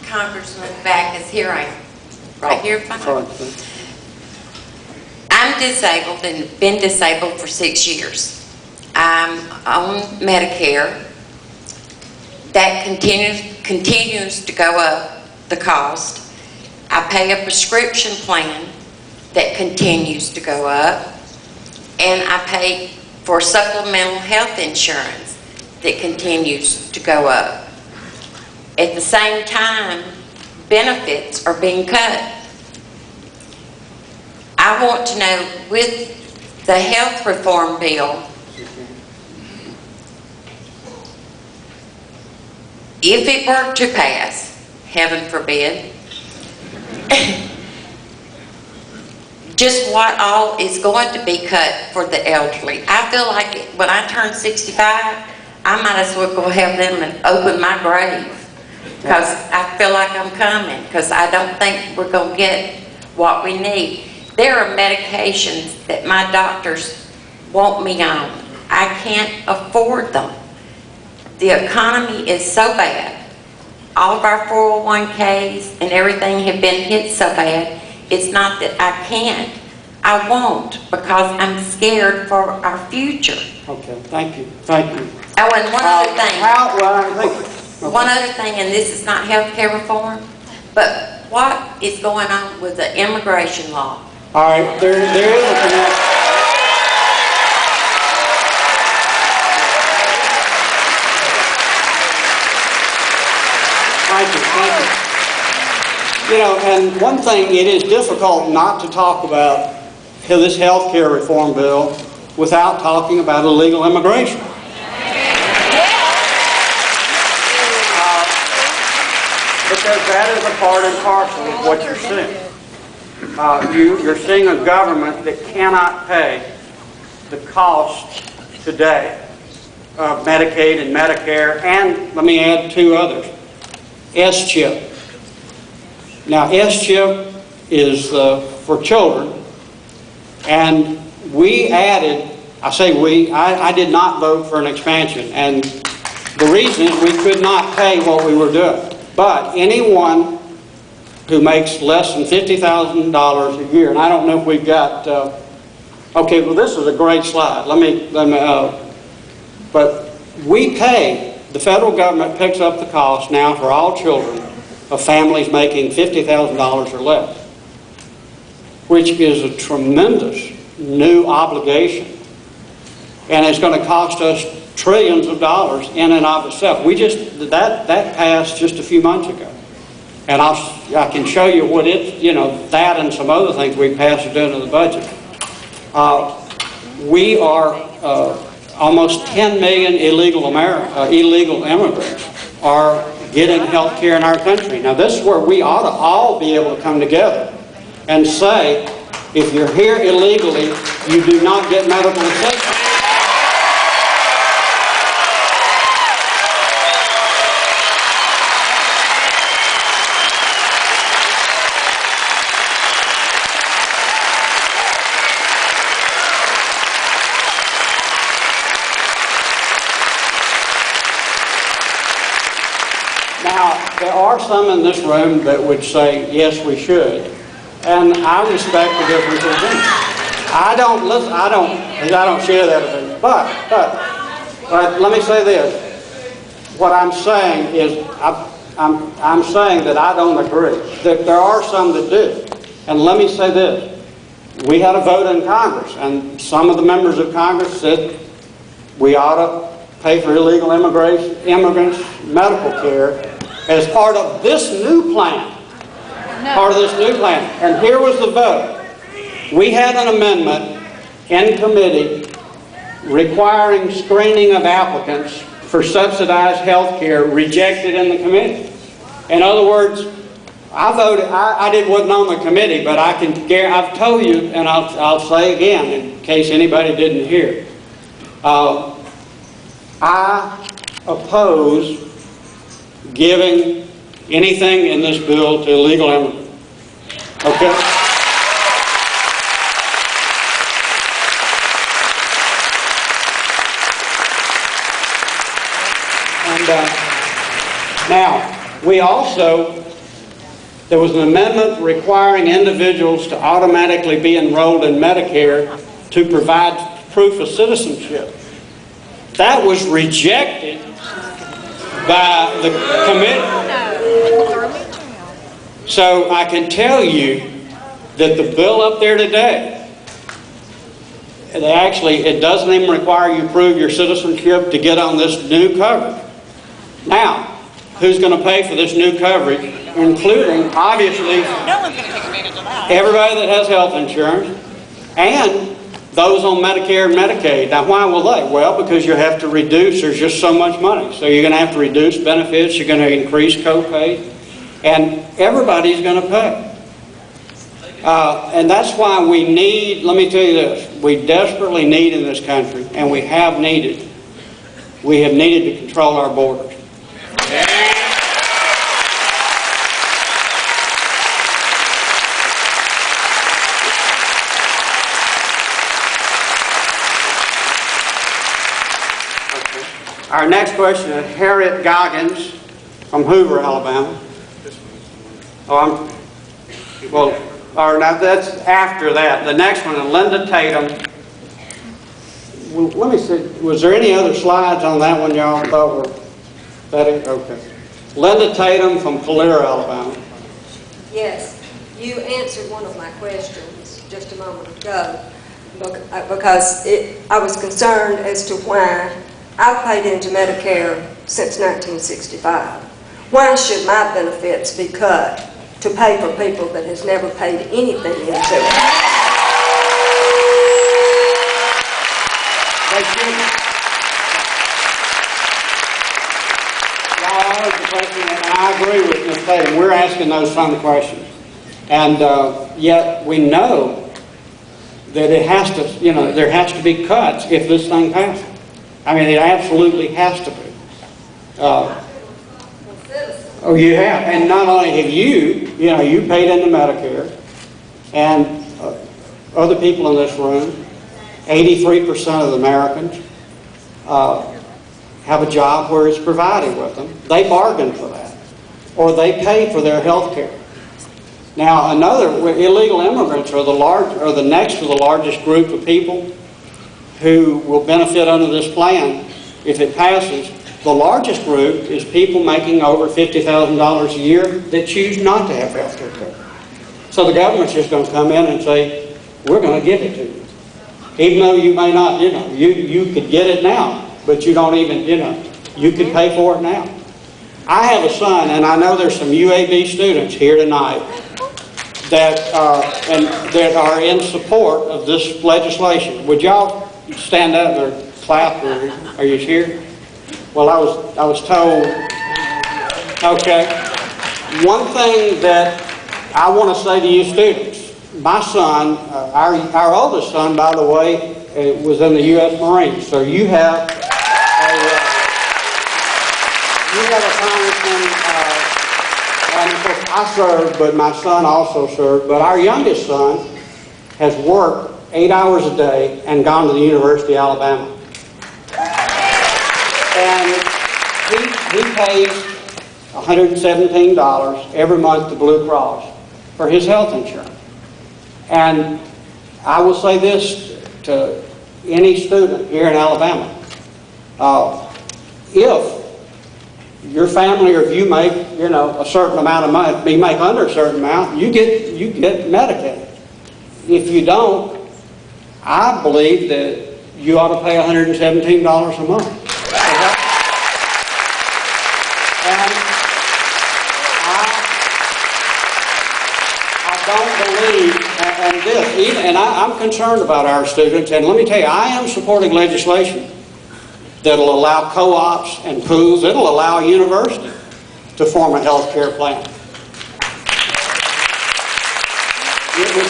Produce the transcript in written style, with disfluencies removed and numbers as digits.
Congressman Bachus, here I am. Right here. Sorry. I'm disabled and been disabled for 6 years. I'm on Medicare. That continues to go up, the cost. I pay a prescription plan that continues to go up. And I pay for supplemental health insurance that continues to go up. At the same time, benefits are being cut. I want to know, with the health reform bill, if it were to pass, heaven forbid, just what all is going to be cut for the elderly. I feel like when I turn 65, I might as well go have them and open my grave, because I feel like I'm coming, because I don't think we're going to get what we need. There are medications that my doctors want me on. I can't afford them. The economy is so bad. All of our 401ks and everything have been hit so bad. It's not that I can't. I won't, because I'm scared for our future. Okay, thank you. Thank you. Oh, and one other thing. Okay. One other thing, and this is not healthcare reform, but what is going on with the immigration law? All right, there is a connection. Thank you. You know, and one thing, it is difficult not to talk about this health care reform bill without talking about illegal immigration. Because that is a part and parcel of what you're seeing. You're seeing a government that cannot pay the cost today of Medicaid and Medicare, and let me add two others. S-chip. Now, S-chip is for children, and we added, I say we, I did not vote for an expansion, and the reason is we could not pay what we were doing. But anyone who makes less than $50,000 a year, and I don't know if we've got, okay, well this is a great slide. But we pay, the federal government picks up the cost now for all children of families making $50,000 or less, which is a tremendous new obligation. And it's going to cost us trillions of dollars in and of itself. That passed just a few months ago. And I can show you what that and some other things we passed into the budget. We are almost 10 million illegal immigrants are getting health care in our country. Now this is where we ought to all be able to come together and say, if you're here illegally, you do not get medical assistance. There are some in this room that would say, yes, we should. And I respect the difference of opinion. I don't share that opinion. But let me say this. What I'm saying is, I'm saying that I don't agree. That there are some that do. And let me say this. We had a vote in Congress, and some of the members of Congress said we ought to pay for illegal immigrants medical care as part of this new plan. Part of this new plan. And here was the vote. We had an amendment in committee requiring screening of applicants for subsidized health care rejected in the committee. In other words, I voted, I wasn't on the committee, but I've told you, and I'll say again in case anybody didn't hear. I oppose giving anything in this bill to illegal immigrants. Okay? And now, we also There was an amendment requiring individuals to automatically be enrolled in Medicare to provide proof of citizenship. That was rejected by the committee. So I can tell you that the bill up there today, it doesn't even require you prove your citizenship to get on this new coverage. Now, who's going to pay for this new coverage, including, obviously, everybody that has health insurance and those on Medicare and Medicaid. Now, why will they? Well, because you have to reduce, there's just so much money. So you're going to have to reduce benefits, you're going to increase co-pay, and everybody's going to pay. And that's why we need, let me tell you this, we desperately need in this country, and we have needed to control our borders. Our next question is Harriet Goggins from Hoover, Alabama. Now that's after that. The next one is Linda Tatum. Well, let me see. Was there any other slides on that one y'all thought were better? Okay. Linda Tatum from Calera, Alabama. Yes, you answered one of my questions just a moment ago because I was concerned as to why I've paid into Medicare since 1965. Why should my benefits be cut to pay for people that has never paid anything into it? They shouldn't. Y'all heard the question, and I agree with Ms. Tatum. We're asking those same questions. And yet we know that it has to, there has to be cuts if this thing passes. I mean, it absolutely has to be. Oh, you have. And not only have you paid into Medicare, and other people in this room, 83% of the Americans have a job where it's provided with them. They bargain for that. Or they pay for their health care. Now, illegal immigrants are the next to the largest group of people who will benefit under this plan if it passes. The largest group is people making over $50,000 a year that choose not to have health care. So the government's just going to come in and say, we're going to give it to you. Even though you may not, you could get it now, but you don't even, you could pay for it now. I have a son, and I know there's some UAB students here tonight that are in support of this legislation. Would y'all stand up or clap, or are you here? Well, I was told. Okay. One thing that I want to say to you students, my son, our oldest son, by the way, was in the U.S. Marines. So you have a congressman, and of course I served, but my son also served. But our youngest son has worked 8 hours a day and gone to the University of Alabama. And he pays $117 every month to Blue Cross for his health insurance. And I will say this to any student here in Alabama. If your family, or if you make, a certain amount of money, you make under a certain amount, you get Medicaid. If you don't, I believe that you ought to pay $117 a month. And I don't believe, I'm concerned about our students, and let me tell you, I am supporting legislation that'll allow co-ops and pools. It'll allow a university to form a health care plan. It was